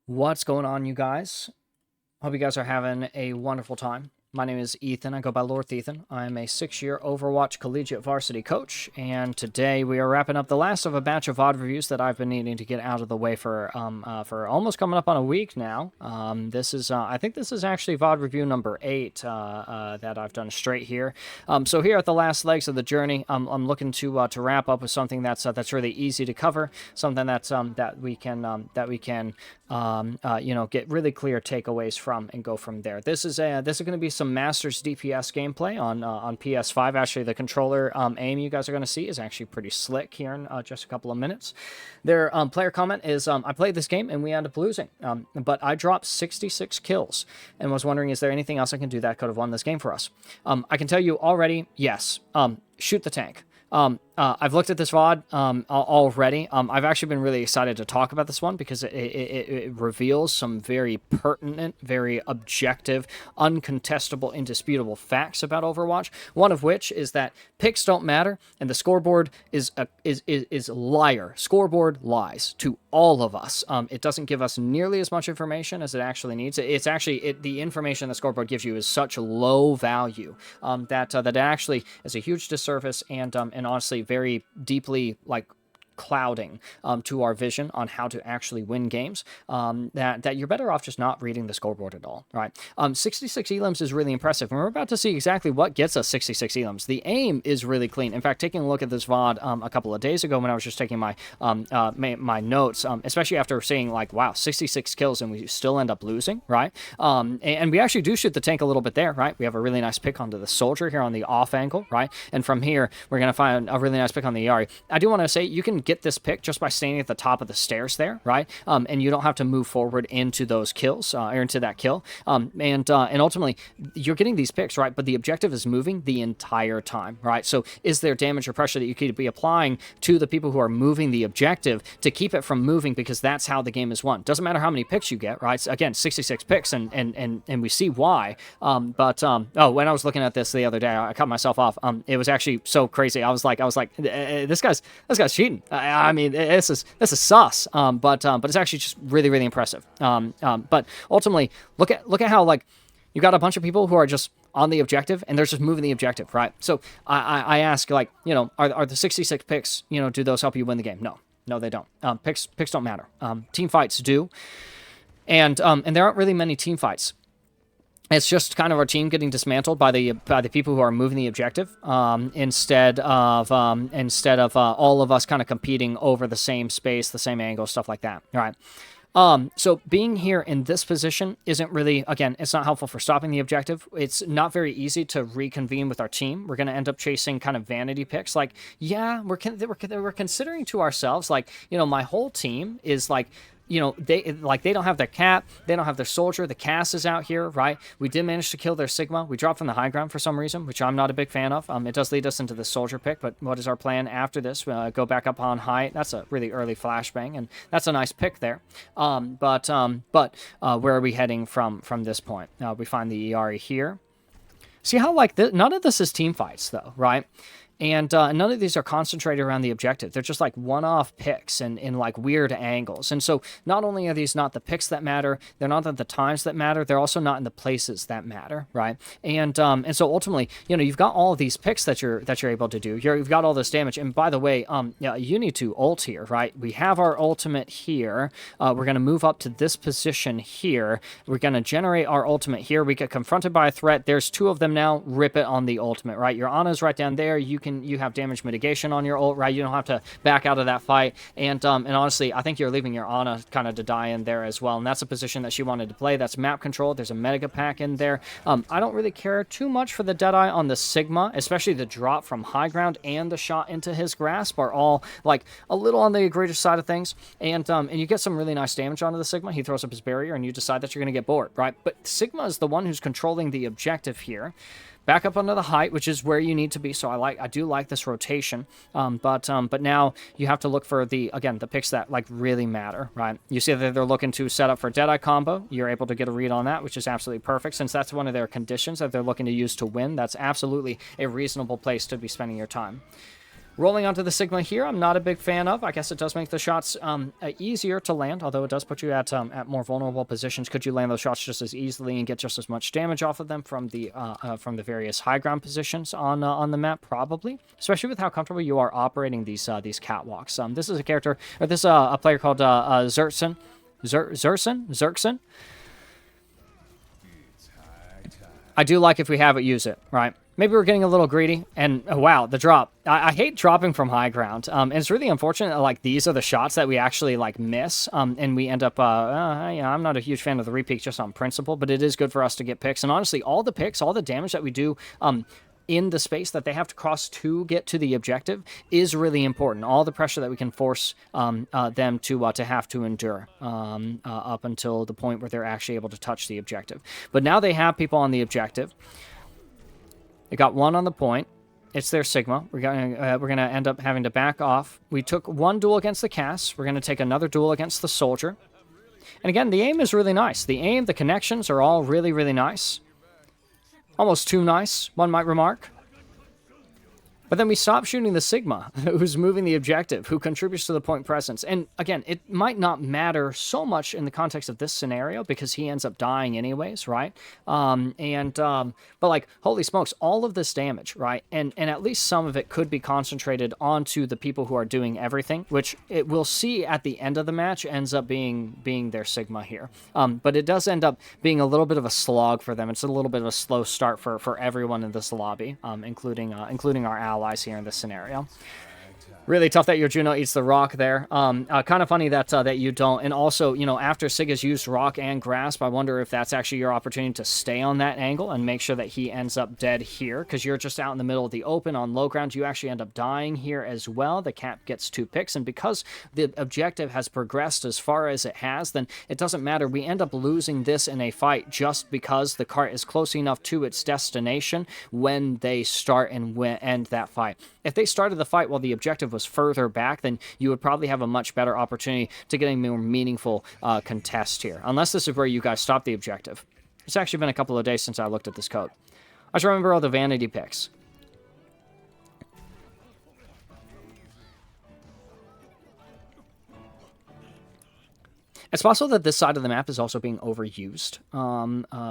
What's going on, you guys? Hope you guys are having a wonderful time. My name is Ethan. I go by Lord Ethan. I'm a 6-year Overwatch collegiate varsity coach, and today we are wrapping up the last of a batch of VOD reviews that I've been needing to get out of the way for almost coming up on a week now. I think this is actually VOD review number 8 that I've done straight here. So here at the last legs of the journey, I'm looking to wrap up with something that's really easy to cover, something that's that we can get really clear takeaways from and go from there. This is going to be some Masters DPS gameplay on PS5. Actually, the controller aim you guys are going to see is actually pretty slick here in just a couple of minutes. Their player comment is, I played this game and we ended up losing, but I dropped 66 kills and was wondering, is there anything else I can do that could have won this game for us? I can tell you already, yes. Shoot the tank. I've looked at this VOD already. I've actually been really excited to talk about this one because it reveals some very pertinent, very objective, uncontestable, indisputable facts about Overwatch. One of which is that picks don't matter, and the scoreboard is liar. Scoreboard lies to all of us. It doesn't give us nearly as much information as it actually needs. It's actually the information the scoreboard gives you is such low value that it actually is a huge disservice and honestly very deeply clouding to our vision on how to actually win games, that you're better off just not reading the scoreboard at all, right? 66 elims is really impressive, and we're about to see exactly what gets us 66 elims. The aim is really clean. In fact, taking a look at this VOD a couple of days ago when I was just taking my my notes, especially after seeing wow, 66 kills and we still end up losing, right? And we actually do shoot the tank a little bit there, right? We have a really nice pick onto the soldier here on the off angle, right? And from here, we're going to find a really nice pick on the Yari. I do want to say you can get this pick just by standing at the top of the stairs there, right? And you don't have to move forward into those kills or into that kill. And ultimately, you're getting these picks, right? But the objective is moving the entire time, right? So is there damage or pressure that you could be applying to the people who are moving the objective to keep it from moving, because that's how the game is won. Doesn't matter how many picks you get, right? So again, 66 picks, and we see why. When I was looking at this the other day, I cut myself off. It was actually so crazy. I was like, this guy's cheating. I mean, this is sus. But it's actually just really, really impressive. But ultimately, look at how you got a bunch of people who are just on the objective and they're just moving the objective, right? So I ask, are the 66 picks, do those help you win the game? No, they don't. Picks don't matter. Team fights do, and there aren't really many team fights. It's just kind of our team getting dismantled by the people who are moving the objective, instead of all of us kind of competing over the same space, the same angle, stuff like that. All right. So being here in this position isn't really, again, it's not helpful for stopping the objective. It's not very easy to reconvene with our team. We're going to end up chasing kind of vanity picks. We're considering to ourselves, my whole team is they don't have their cap, they don't have their soldier, the Cass is out here, right? We did manage to kill their Sigma. We dropped from the high ground for some reason, which I'm not a big fan of. It does lead us into the soldier pick, but what is our plan after this? Go back up on height. That's a really early flashbang, and that's a nice pick there. But where are we heading from this point? We find the Iari here. See how none of this is team fights though, right? And none of these are concentrated around the objective. They're just one-off picks in weird angles. And so not only are these not the picks that matter, they're not at the times that matter, they're also not in the places that matter, right? And so ultimately, you've got all of these picks that you're able to do. You've got all this damage. And by the way, you need to ult here, right? We have our ultimate here. We're going to move up to this position here. We're going to generate our ultimate here. We get confronted by a threat. There's 2 of them now. Rip it on the ultimate, right? Your Ana's right down there. You have damage mitigation on your ult, right? You don't have to back out of that fight. And honestly, I think you're leaving your Ana kind of to die in there as well. And that's a position that she wanted to play. That's map control. There's a mega pack in there. I don't really care too much for the Deadeye on the Sigma, especially the drop from high ground and the shot into his grasp are all a little on the egregious side of things. And you get some really nice damage onto the Sigma. He throws up his barrier and you decide that you're going to get bored, right? But Sigma is the one who's controlling the objective here. Back up onto the height, which is where you need to be. So I do like this rotation. But now you have to look for the picks that really matter, right? You see that they're looking to set up for Deadeye combo. You're able to get a read on that, which is absolutely perfect. Since that's one of their conditions that they're looking to use to win, that's absolutely a reasonable place to be spending your time. Rolling onto the Sigma here, I'm not a big fan of. I guess it does make the shots easier to land, although it does put you at more vulnerable positions. Could you land those shots just as easily and get just as much damage off of them from the various high ground positions on the map? Probably, especially with how comfortable you are operating these catwalks. This is a character, or this is a player called Zerxon. Zerxon. I do like if we have it, use it, right? Maybe we're getting a little greedy, and oh, wow, the drop. I hate dropping from high ground. And it's really unfortunate that, like, these are the shots that we actually, like, miss, and we end up, yeah, I'm not a huge fan of the repeats just on principle, but it is good for us to get picks. And honestly, all the picks, all the damage that we do, in the space that they have to cross to get to the objective is really important. All the pressure that we can force them to have to endure up until the point where they're actually able to touch the objective. But now they have people on the objective. They got one on the point. It's their Sigma. We're gonna end up having to back off. We took one duel against the Cass. We're gonna take another duel against the Soldier. And again, the aim is really nice. The aim, the connections are all really, really nice. Almost too nice, one might remark. But then we stop shooting the Sigma, who's moving the objective, who contributes to the point presence. And again, it might not matter so much in the context of this scenario because he ends up dying anyways, right? But like, holy smokes, all of this damage, right? And at least some of it could be concentrated onto the people who are doing everything, which it we'll see at the end of the match ends up being their Sigma here. But it does end up being a little bit of a slog for them. It's a little bit of a slow start for everyone in this lobby, including our allies here in this scenario. Really tough that your Juno eats the rock there. Kind of funny that that you don't. And also, you know, after Sig has used rock and grasp, I wonder if that's actually your opportunity to stay on that angle and make sure that he ends up dead here, because you're just out in the middle of the open on low ground. You actually end up dying here as well. The Cap gets 2 picks, and because the objective has progressed as far as it has, then it doesn't matter. We end up losing this in a fight just because the cart is close enough to its destination when they start and end that fight. If they started the fight while the objective was further back, then you would probably have a much better opportunity to get a more meaningful contest here. Unless this is where you guys stop the objective. It's actually been a couple of days since I looked at this code. I just remember all the vanity picks. It's possible that this side of the map is also being overused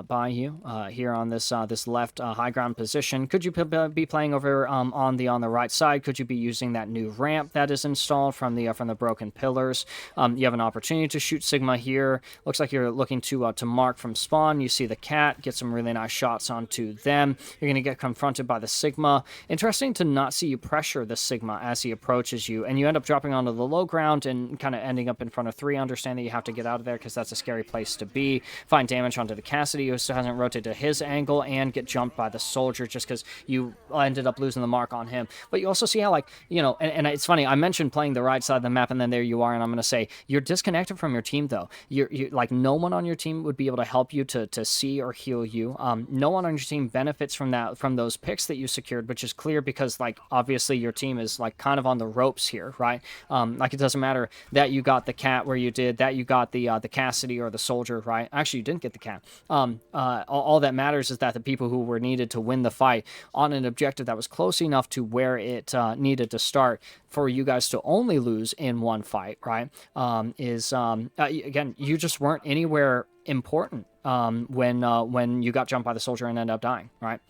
by you here on this this left high ground position. Could you be playing over on the right side? Could you be using that new ramp that is installed from the broken pillars? You have an opportunity to shoot Sigma here. Looks like you're looking to mark from spawn. You see the cat, get some really nice shots onto them. You're going to get confronted by the Sigma. Interesting to not see you pressure the Sigma as he approaches you, and you end up dropping onto the low ground and kind of ending up in front of 3. Understand that you have to get out of there because that's a scary place to be. Find damage onto the Cassidy, who still hasn't rotated to his angle, and get jumped by the Soldier just because you ended up losing the mark on him. But you also see how, like, you know, and it's funny, I mentioned playing the right side of the map, and then there you are, and I'm going to say, you're disconnected from your team, though. You're like, no one on your team would be able to help you to see or heal you. No one on your team benefits from those picks that you secured, which is clear because, like, obviously your team is, like, kind of on the ropes here, right? Like, it doesn't matter that you got the cat where you did, that you got the Cassidy or the Soldier, right? Actually, you didn't get the cat. All that matters is that the people who were needed to win the fight on an objective that was close enough to where it needed to start for you guys to only lose in one fight, right? Again, you just weren't anywhere important when you got jumped by the Soldier and ended up dying, right?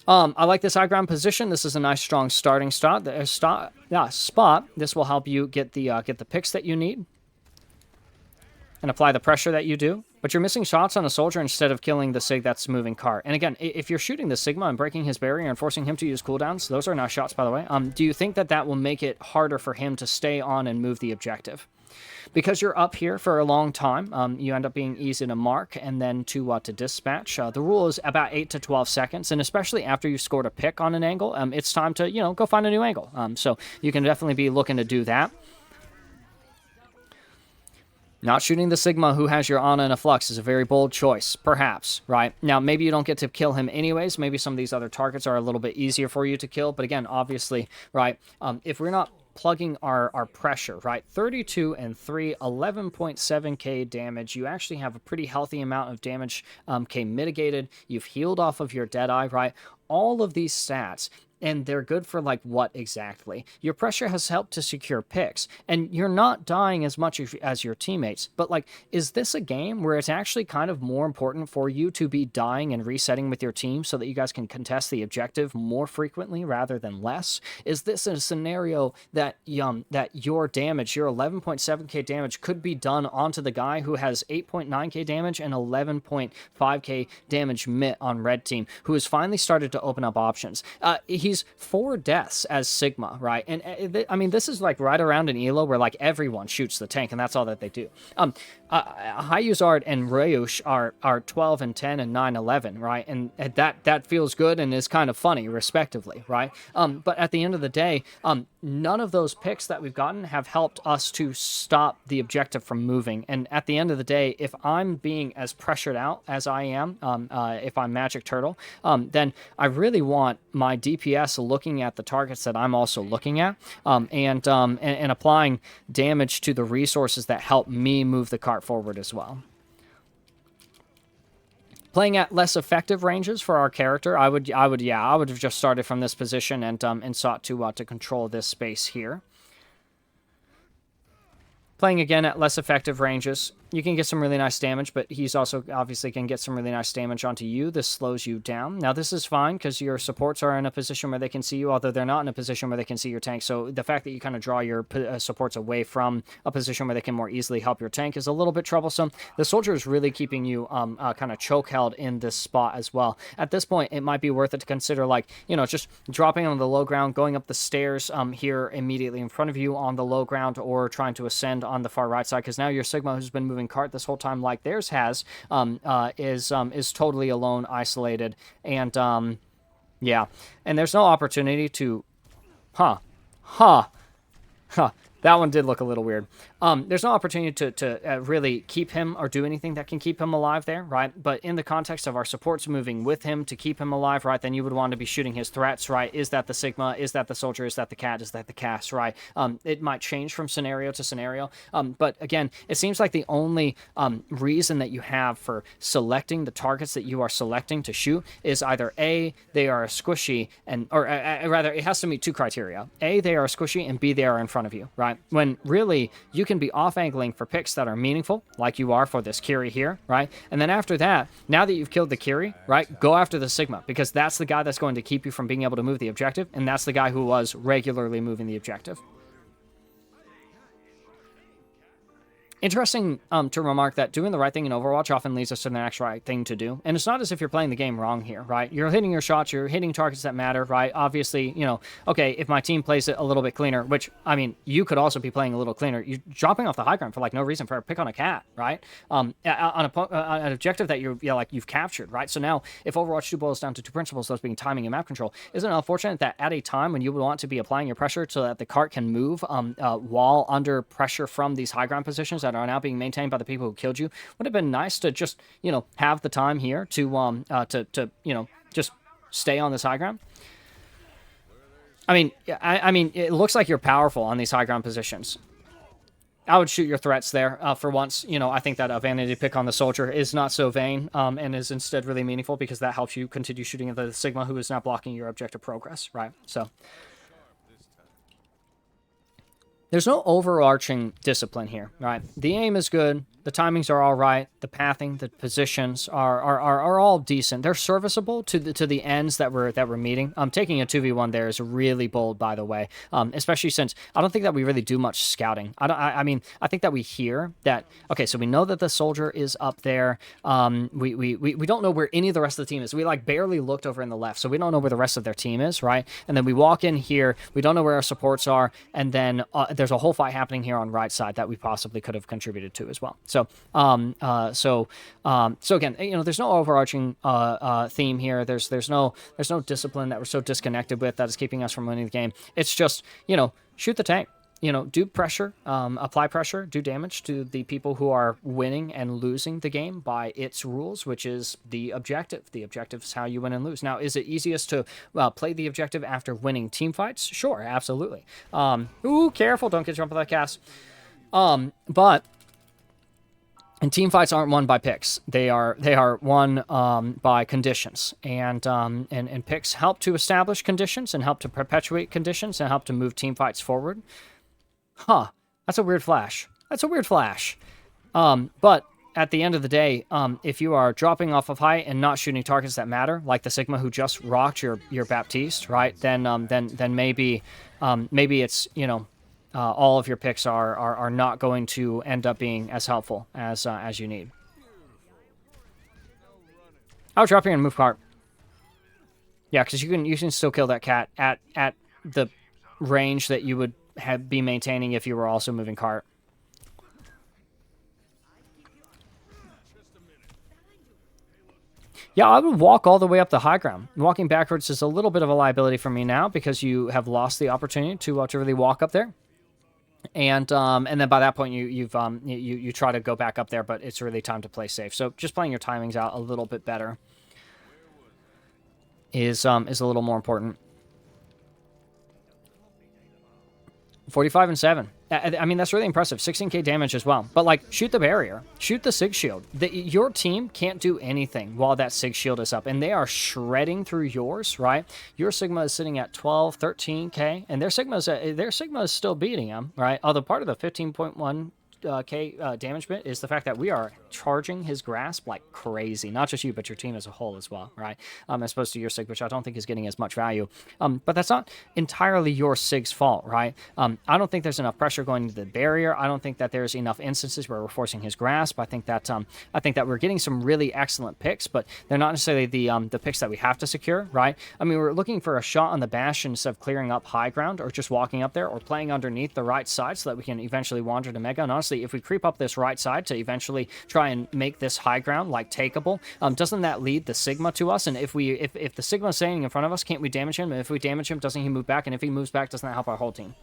I like this high ground position. This is a nice, strong starting spot. This will help you get the picks that you need and apply the pressure that you do. But you're missing shots on a Soldier instead of killing the Sig that's moving cart. And again, if you're shooting the Sigma and breaking his barrier and forcing him to use cooldowns, those are nice shots, by the way. Do you think that will make it harder for him to stay on and move the objective? Because you're up here for a long time, you end up being easy to mark and then to dispatch. The rule is about 8 to 12 seconds, and especially after you've scored a pick on an angle, it's time to, you know, go find a new angle. So you can definitely be looking to do that. Not shooting the Sigma who has your Ana and a Flux is a very bold choice, perhaps, right? Now, maybe you don't get to kill him anyways. Maybe some of these other targets are a little bit easier for you to kill. But again, obviously, right, if we're not plugging our pressure, right, 32 and 3, 11.7k damage. You actually have a pretty healthy amount of damage K mitigated. You've healed off of your Deadeye, right? All of these stats and they're good for like what exactly? Your pressure has helped to secure picks, and you're not dying as much as your teammates. But like, is this a game where it's actually kind of more important for you to be dying and resetting with your team so that you guys can contest the objective more frequently rather than less? Is this a scenario that that your damage, your 11.7k damage, could be done onto the guy who has 8.9k damage and 11.5k damage mit on red team, who has finally started to open up options? He's 4 deaths as Sigma, right? And I mean, this is like right around an elo where like everyone shoots the tank, and that's all that they do. Hayuzard and Rayush are 12 and 10 and 9-11, right? And that feels good and is kind of funny, respectively, right? But at the end of the day, none of those picks that we've gotten have helped us to stop the objective from moving. And at the end of the day, if I'm being as pressured out as I am, if I'm Magic Turtle, then I really want my DPS looking at the targets that I'm also looking at, and applying damage to the resources that help me move the cart forward as well. Playing at less effective ranges for our character, I would have just started from this position and sought to control this space here. Playing again at less effective ranges, you can get some really nice damage, but he's also obviously can get some really nice damage onto you. This slows you down. Now, this is fine because your supports are in a position where they can see you, although they're not in a position where they can see your tank. So the fact that you kind of draw your supports away from a position where they can more easily help your tank is a little bit troublesome. The soldier is really keeping you kind of choke held in this spot as well. At this point, it might be worth it to consider, like, just dropping on the low ground, going up the stairs here immediately in front of you on the low ground, or trying to ascend on the far right side, because now your Sigma, who's been moving cart this whole time like theirs has, is totally alone, isolated, and yeah, and there's no opportunity to that one did look a little weird. There's no opportunity to really keep him or do anything that can keep him alive there, right? But in the context of our supports moving with him to keep him alive, right, then you would want to be shooting his threats, right? Is that the Sigma? Is that the soldier? Is that the cat? Is that the cast, right? It might change from scenario to scenario. But again, it seems like the only reason that you have for selecting the targets that you are selecting to shoot is either A, they are squishy, or rather, it has to meet 2 criteria. A, they are squishy, and B, they are in front of you, right? When really you can be off-angling for picks that are meaningful, like you are for this Kiri here, right? And then after that, now that you've killed the Kiri, right, go after the Sigma, because that's the guy that's going to keep you from being able to move the objective, and that's the guy who was regularly moving the objective. Interesting to remark that doing the right thing in Overwatch often leads us to the next right thing to do. And it's not as if you're playing the game wrong here, right? You're hitting your shots, you're hitting targets that matter, right? Obviously, okay, if my team plays it a little bit cleaner, which, I mean, you could also be playing a little cleaner, you're dropping off the high ground for, like, no reason for a pick on a cat, right? On an objective that you've captured, right? So now, if Overwatch 2 boils down to 2 principles, those being timing and map control, isn't it unfortunate that at a time when you would want to be applying your pressure so that the cart can move while under pressure from these high ground positions that are now being maintained by the people who killed you, would have been nice to just, have the time here to just stay on this high ground? I mean, it looks like you're powerful on these high ground positions. I would shoot your threats there for once. I think that a vanity pick on the soldier is not so vain, and is instead really meaningful, because that helps you continue shooting at the Sigma, who is not blocking your objective progress, right? So there's no overarching discipline here, right? The aim is good. The timings are all right. The pathing, the positions are all decent. They're serviceable to the ends that we're meeting. Taking a 2v1 there is really bold, by the way, especially since I don't think that we really do much scouting. I mean, I think that we hear that, okay, so we know that the soldier is up there. We don't know where any of the rest of the team is. We, like, barely looked over in the left, so we don't know where the rest of their team is, right? And then we walk in here. We don't know where our supports are, and then there's a whole fight happening here on right side that we possibly could have contributed to as well. So again, there's no overarching theme here. There's no discipline that we're so disconnected with that is keeping us from winning the game. It's just, shoot the tank. Do pressure, apply pressure, do damage to the people who are winning and losing the game by its rules, which is the objective. The objective is how you win and lose. Now, is it easiest to play the objective after winning team fights? Sure, absolutely. Ooh, careful, don't get jumped by that cast. But And team fights aren't won by picks. They are won by conditions, and picks help to establish conditions and help to perpetuate conditions and help to move team fights forward. Huh? That's a weird flash. That's a weird flash. But at the end of the day, if you are dropping off of height and not shooting targets that matter, like the Sigma who just rocked your Baptiste, right? Then maybe it's, you know, all of your picks are not going to end up being as helpful as you need. I'll drop here and move cart. Yeah, because you can still kill that cat at the range that you would be maintaining if you were also moving cart. Yeah, I would walk all the way up the high ground. Walking backwards is a little bit of a liability for me now because you have lost the opportunity to really walk up there. And then by that point you try to go back up there, but it's really time to play safe. So just playing your timings out a little bit better is a little more important. 45 and 7. I mean, that's really impressive. 16k damage as well. But, like, shoot the barrier. Shoot the Sig Shield. Your team can't do anything while that Sig Shield is up. And they are shredding through yours, right? Your Sigma is sitting at 12, 13k. And their Sigma is still beating them, right? Although part of the 15.1 K damage bit is the fact that we are charging his grasp like crazy. Not just you, but your team as a whole as well, right? As opposed to your Sig, which I don't think is getting as much value. But that's not entirely your Sig's fault, right? I don't think there's enough pressure going into the barrier. I don't think that there's enough instances where we're forcing his grasp. I think that we're getting some really excellent picks, but they're not necessarily the picks that we have to secure, right? I mean, we're looking for a shot on the bash instead of clearing up high ground or just walking up there or playing underneath the right side so that we can eventually wander to Mega. And honestly, if we creep up this right side to eventually try and make this high ground like takeable, doesn't that lead the Sigma to us? And if the Sigma is standing in front of us, can't we damage him? And if we damage him, doesn't he move back? And if he moves back, doesn't that help our whole team?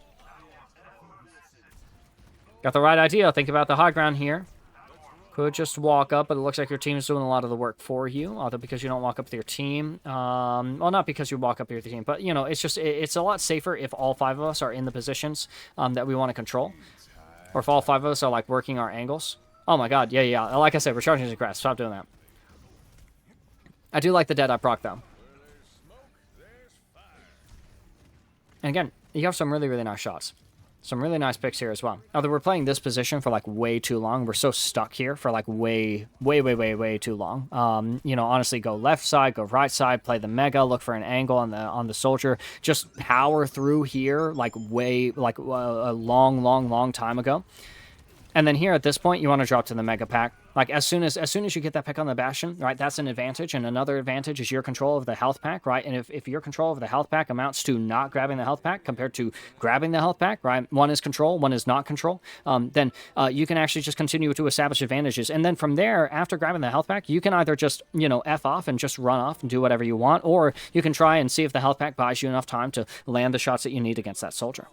Got the right idea. Think about the high ground here. Could just walk up, but it looks like your team is doing a lot of the work for you. Although because you don't walk up with your team, well, not because you walk up with your team, but you know, it's a lot safer if all 5 of us are in the positions that we want to control. Or if all 5 of us are, like, working our angles. Oh, my God. Yeah. Like I said, we're charging his grass. Stop doing that. I do like the Deadeye proc, though. And again, you have some really, really nice shots. Some really nice picks here as well. Although we're playing this position for, like, way too long. We're so stuck here for, like, way too long. You know, honestly, go left side, go right side, play the Mega, look for an angle on the soldier. Just power through here, like, a long time ago. And then here at this point, you want to drop to the Mega Pack. Like, as soon as you get that pick on the Bastion, right, that's an advantage. And another advantage is your control of the health pack, right? And if your control of the health pack amounts to not grabbing the health pack compared to grabbing the health pack, right? One is control, one is not control. Then you can actually just continue to establish advantages. And then from there, after grabbing the health pack, you can either just, you know, F off and just run off and do whatever you want. Or you can try and see if the health pack buys you enough time to land the shots that you need against that soldier.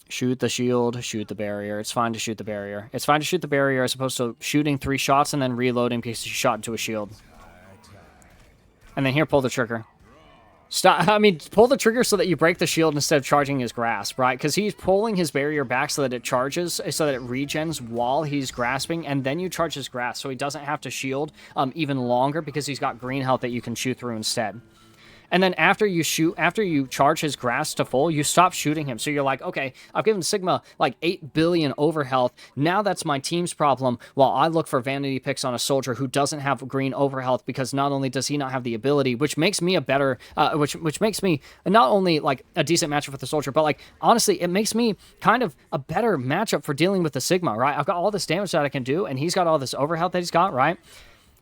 Shoot the shield, shoot the barrier. It's fine to shoot the barrier. It's fine to shoot the barrier as opposed to shooting 3 shots and then reloading because you shot into a shield. And then here, pull the trigger. Stop. I mean, pull the trigger so that you break the shield instead of charging his grasp, right? Because he's pulling his barrier back so that it charges, so that it regens while he's grasping, and then you charge his grasp so he doesn't have to shield even longer because he's got green health that you can shoot through instead. And then after you charge his grasp to full, you stop shooting him. So you're like, okay, I've given Sigma like 8 billion overhealth. Now that's my team's problem while I look for vanity picks on a soldier who doesn't have green overhealth because not only does he not have the ability, which makes me a better, which makes me not only like a decent matchup for the soldier, but like, honestly, it makes me kind of a better matchup for dealing with the Sigma, right? I've got all this damage that I can do, and he's got all this overhealth that he's got, right?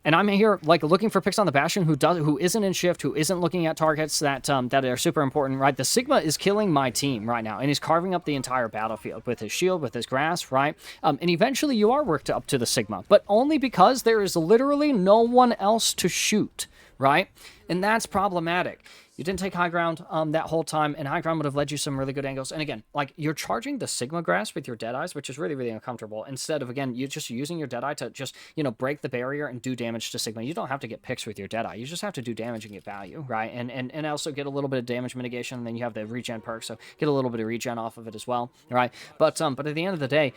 And I'm here, like, looking for picks on the Bastion who isn't in shift, who isn't looking at targets that are super important, right? The Sigma is killing my team right now, and he's carving up the entire battlefield with his shield, with his grasp, right? And eventually you are worked up to the Sigma, but only because there is literally no one else to shoot, right? And that's problematic. You didn't take high ground that whole time, and high ground would have led you some really good angles. And again, like, you're charging the Sigma Grasp with your Deadeyes, which is really, really uncomfortable. Instead of, again, you just using your Deadeye to just, you know, break the barrier and do damage to Sigma. You don't have to get picks with your Deadeye. You just have to do damage and get value, right? And also get a little bit of damage mitigation, and then you have the regen perk, so get a little bit of regen off of it as well, right? But at the end of the day,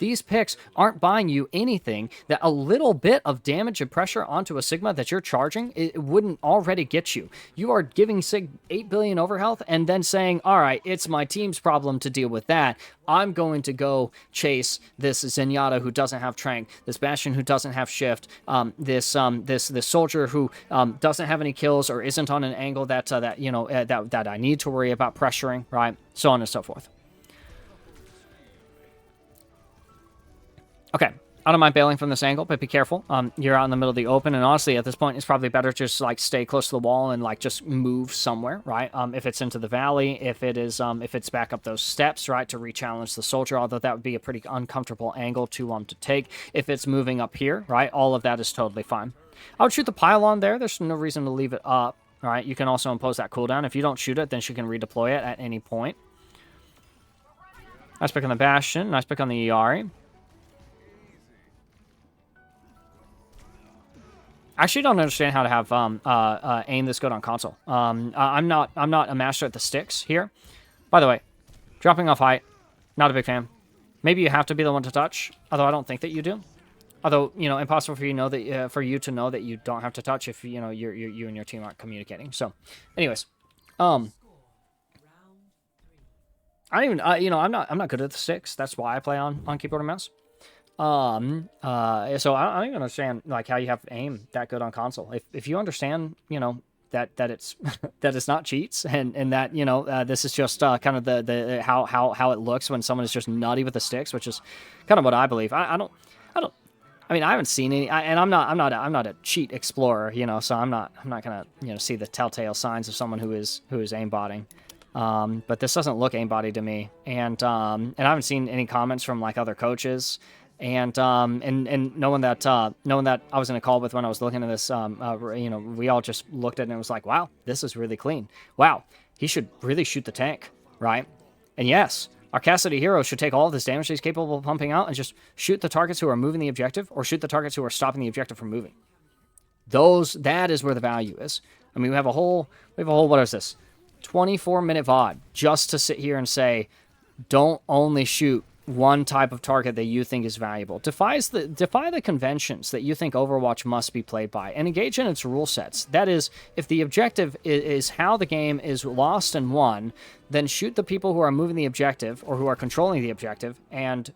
these picks aren't buying you anything that a little bit of damage and pressure onto a Sigma that you're charging, it wouldn't already get you. You are giving Sig 8 billion overhealth and then saying, all right, it's my team's problem to deal with that. I'm going to go chase this Zenyatta who doesn't have Trank, this Bastion who doesn't have Shift, this soldier who doesn't have any kills or isn't on an angle that that I need to worry about pressuring, right? So on and so forth. Okay. I don't mind bailing from this angle, but be careful. You're out in the middle of the open, and honestly, at this point, it's probably better to just, like, stay close to the wall and, like, just move somewhere, right? If it's into the valley, if it's back up those steps, right, to re-challenge the soldier, although that would be a pretty uncomfortable angle to take. If it's moving up here, right, all of that is totally fine. I would shoot the pylon there. There's no reason to leave it up, right? You can also impose that cooldown. If you don't shoot it, then she can redeploy it at any point. Nice pick on the Bastion. Nice pick on the Iari. I actually don't understand how to have aim this good on console. I'm not a master at the sticks here. By the way, dropping off height, not a big fan. Maybe you have to be the one to touch, although I don't think that you do. Although, you know, impossible for you to know that you don't have to touch if you know you and your team aren't communicating. So, anyways, I don't even I'm not good at the sticks. That's why I play on keyboard and mouse. So I don't even understand, like, how you have aim that good on console. If you understand, you know, that it's that it's not cheats, and that, you know, this is just kind of the how it looks when someone is just nutty with the sticks, which is kind of what I believe. I mean, I haven't seen any, and I'm not a cheat explorer, you know, so I'm not gonna, you know, see the telltale signs of someone who is aimbotting. But this doesn't look aimbotty to me, and I haven't seen any comments from, like, other coaches. And knowing that I was in a call with when I was looking at this, you know, we all just looked at it and it was like, wow, this is really clean. Wow, he should really shoot the tank, right? And yes, our Cassidy hero should take all of this damage he's capable of pumping out and just shoot the targets who are moving the objective, or shoot the targets who are stopping the objective from moving. That is where the value is. I mean, we have a whole, what is this? 24-minute VOD just to sit here and say, don't only shoot one type of target that you think is valuable. Defy the conventions that you think Overwatch must be played by, and engage in its rule sets. That is, if the objective is how the game is lost and won, then shoot the people who are moving the objective or who are controlling the objective, and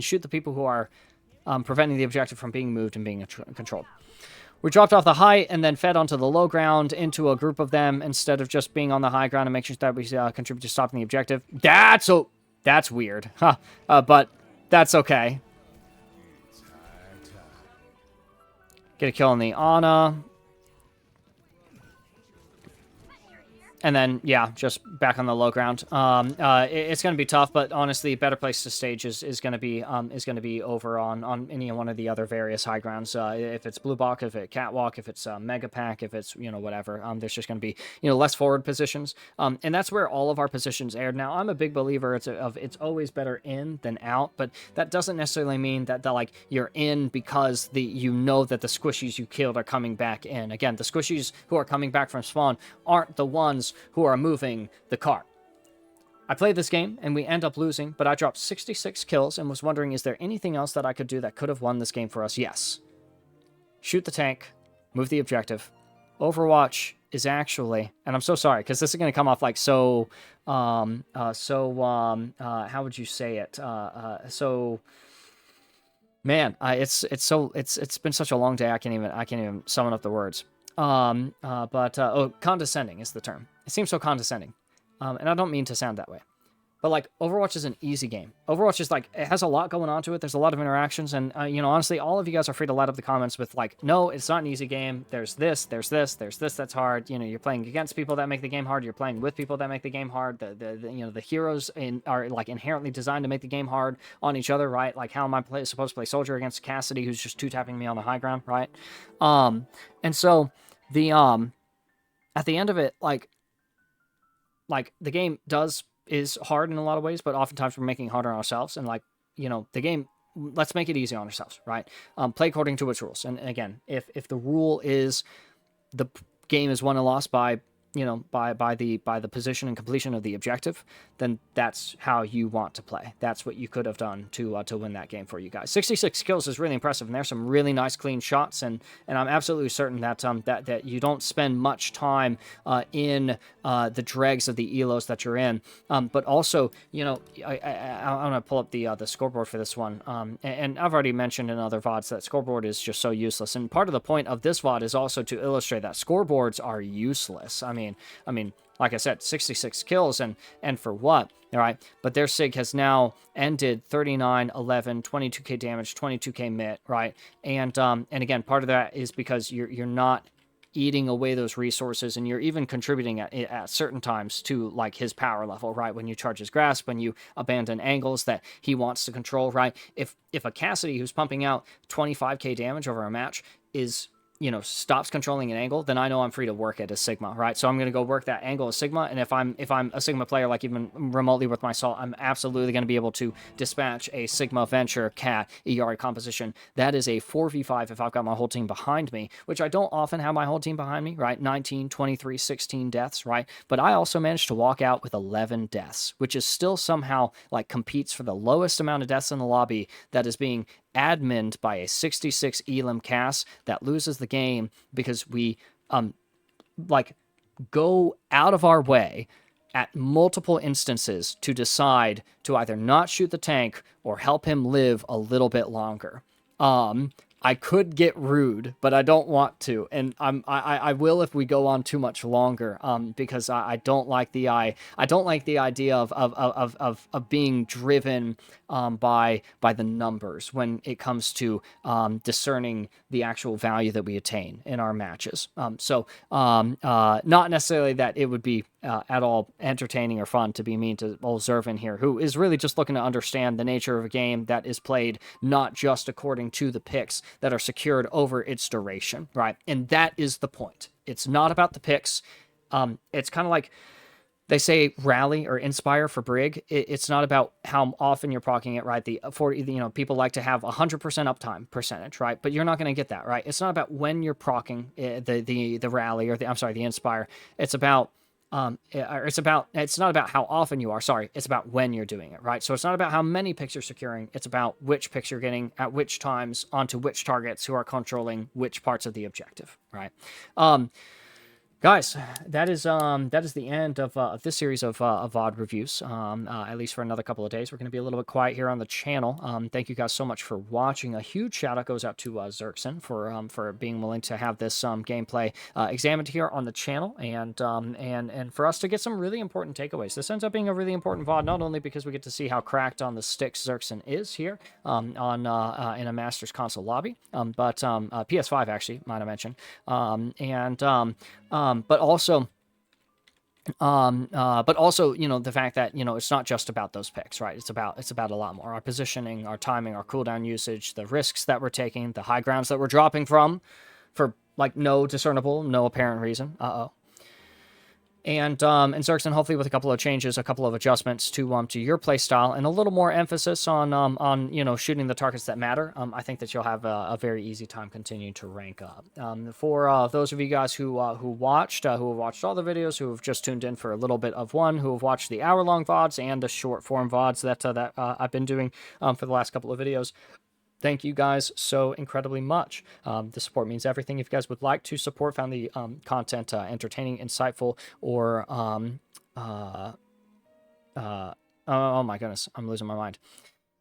shoot the people who are preventing the objective from being moved and being controlled. We dropped off the height and then fed onto the low ground into a group of them instead of just being on the high ground and making sure that we contribute to stopping the objective. That's weird, huh? But that's okay. Get a kill on the Ana. And then, yeah, just back on the low ground. It's going to be tough, but honestly, better place to stage is going to be over on any one of the other various high grounds. If it's Blue Block, if it's Catwalk, if it's Mega Pack, if it's, you know, whatever. There's just going to be, you know, less forward positions. And that's where all of our positions aired. Now, I'm a big believer it's always better in than out, but that doesn't necessarily mean that like you're in because you know that the squishies you killed are coming back in. Again, the squishies who are coming back from spawn aren't the ones who are moving the cart. I played this game and we end up losing, but I dropped 66 kills and was wondering, is there anything else that I could do that could have won this game for us? Yes. Shoot the tank, move the objective. Overwatch is actually, and I'm so sorry because this is going to come off like how would you say it? Man, it's been such a long day. I can't even summon up the words. Condescending is the term. It seems so condescending. And I don't mean to sound that way. But, like, Overwatch is an easy game. Overwatch is, like, it has a lot going on to it. There's a lot of interactions. And, you know, honestly, all of you guys are free to light up the comments with, like, no, it's not an easy game. There's this that's hard. You know, you're playing against people that make the game hard. You're playing with people that make the game hard. The heroes are, like, inherently designed to make the game hard on each other, right? Like, how am I supposed to play Soldier against Cassidy, who's just two-tapping me on the high ground, right? And so, at the end of it, like the game is hard in a lot of ways, but oftentimes we're making it harder on ourselves. And like, the game, let's make it easy on ourselves, right? Play according to its rules. And again, if the rule is the game is won and lost by by the position and completion of the objective, then that's how you want to play. That's what you could have done to win that game for you guys. 66 kills is really impressive, and there's some really nice clean shots, and I'm absolutely certain that that you don't spend much time in the dregs of the elos that you're in, but also I want to pull up the scoreboard for this one, and I've already mentioned in other VODs that scoreboard is just so useless, and part of the point of this VOD is also to illustrate that scoreboards are useless. I mean, like I said, 66 kills, and for what? All right, but their SIG has now ended 39, 11, 22k damage, 22k mit, right? And again, part of that is because you're not eating away those resources, and you're even contributing at certain times to like his power level, right? When you charge his grasp, when you abandon angles that he wants to control, right? If a Cassidy who's pumping out 25k damage over a match is stops controlling an angle, then I know I'm free to work at a Sigma, right? So I'm going to go work that angle as Sigma, and if I'm a Sigma player, like even remotely with my Salt, I'm absolutely going to be able to dispatch a Sigma Venture Cat ERA composition. That is a 4v5 if I've got my whole team behind me, which I don't often have my whole team behind me, right? 19, 23, 16 deaths, right? But I also managed to walk out with 11 deaths, which is still somehow like competes for the lowest amount of deaths in the lobby that is being adminned by a 66 elim cast that loses the game because we like go out of our way at multiple instances to decide to either not shoot the tank or help him live a little bit longer. I could get rude, but I don't want to, and I will if we go on too much longer, because I don't like the idea of being driven by the numbers when it comes to discerning the actual value that we attain in our matches. So not necessarily that it would be at all entertaining or fun to be mean to old Zervin here, who is really just looking to understand the nature of a game that is played not just according to the picks that are secured over its duration, right? And that is the point. It's not about the picks. It's kind of like they say rally or inspire for Brig. It's not about how often you're proccing it, right? People like to have 100% uptime percentage, right? But you're not going to get that, right? It's not about when you're proccing the rally or the inspire. It's about it's not about how often you are, it's about when you're doing it, right? So it's not about how many picks you're securing, it's about which picks you're getting at which times onto which targets who are controlling which parts of the objective, right? Guys, that is the end of this series of VOD reviews, at least for another couple of days. We're going to be a little bit quiet here on the channel. Thank you guys so much for watching. A huge shout out goes out to Xerxen for being willing to have this gameplay examined here on the channel, and for us to get some really important takeaways. This ends up being a really important VOD, not only because we get to see how cracked on the sticks Xerxen is here in a Masters console lobby, but PS5 actually, might I mention, but also, the fact that, it's not just about those picks, right? It's about a lot more. Our positioning, our timing, our cooldown usage, the risks that we're taking, the high grounds that we're dropping from for, like, no apparent reason. And Xerxen, hopefully with a couple of changes, a couple of adjustments to your play style, and a little more emphasis on shooting the targets that matter. I think that you'll have a very easy time continuing to rank up. For those of you guys who have watched all the videos, who have just tuned in for a little bit of one, who have watched the hour-long VODs and the short-form VODs that I've been doing for the last couple of videos, thank you guys so incredibly much. The support means everything. If you guys would like to support, found the content entertaining, insightful, or oh my goodness, I'm losing my mind.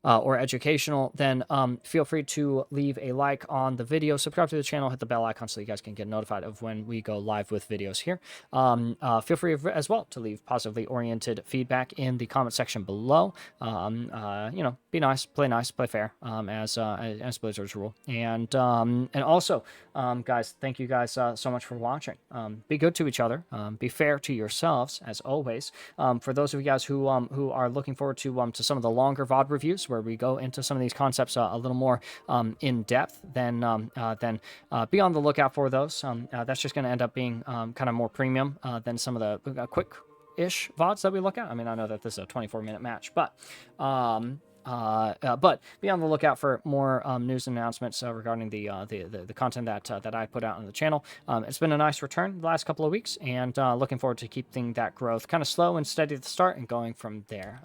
Or educational, then feel free to leave a like on the video, subscribe to the channel, hit the bell icon so you guys can get notified of when we go live with videos here. Feel free as well to leave positively oriented feedback in the comment section below. Be nice, play fair, as Blizzard's rule. And also, guys, thank you guys so much for watching. Be good to each other. Be fair to yourselves, as always. For those of you guys who are looking forward to some of the longer VOD reviews, where we go into some of these concepts a little more in depth, then be on the lookout for those. That's just going to end up being kind of more premium than some of the quick-ish VODs that we look at. I mean, I know that this is a 24-minute match, but be on the lookout for more news and announcements regarding the content that I put out on the channel. It's been a nice return the last couple of weeks, and looking forward to keeping that growth kind of slow and steady at the start and going from there.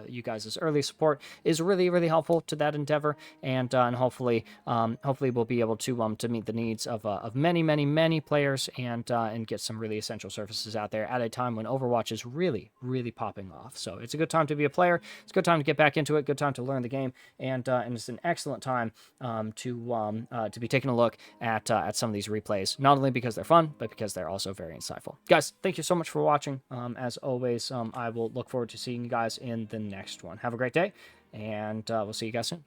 You guys' early support is really, really helpful to that endeavor, and hopefully we'll be able to meet the needs of many players and get some really essential services out there at a time when Overwatch is really, really popping off. So it's a good time to be a player. It's a good time to get back into it. Good time to learn the game, and it's an excellent time to be taking a look at some of these replays, not only because they're fun, but because they're also very insightful. Guys, thank you so much for watching. As always, I will look forward to seeing you guys in the next one. Have a great day, and we'll see you guys soon.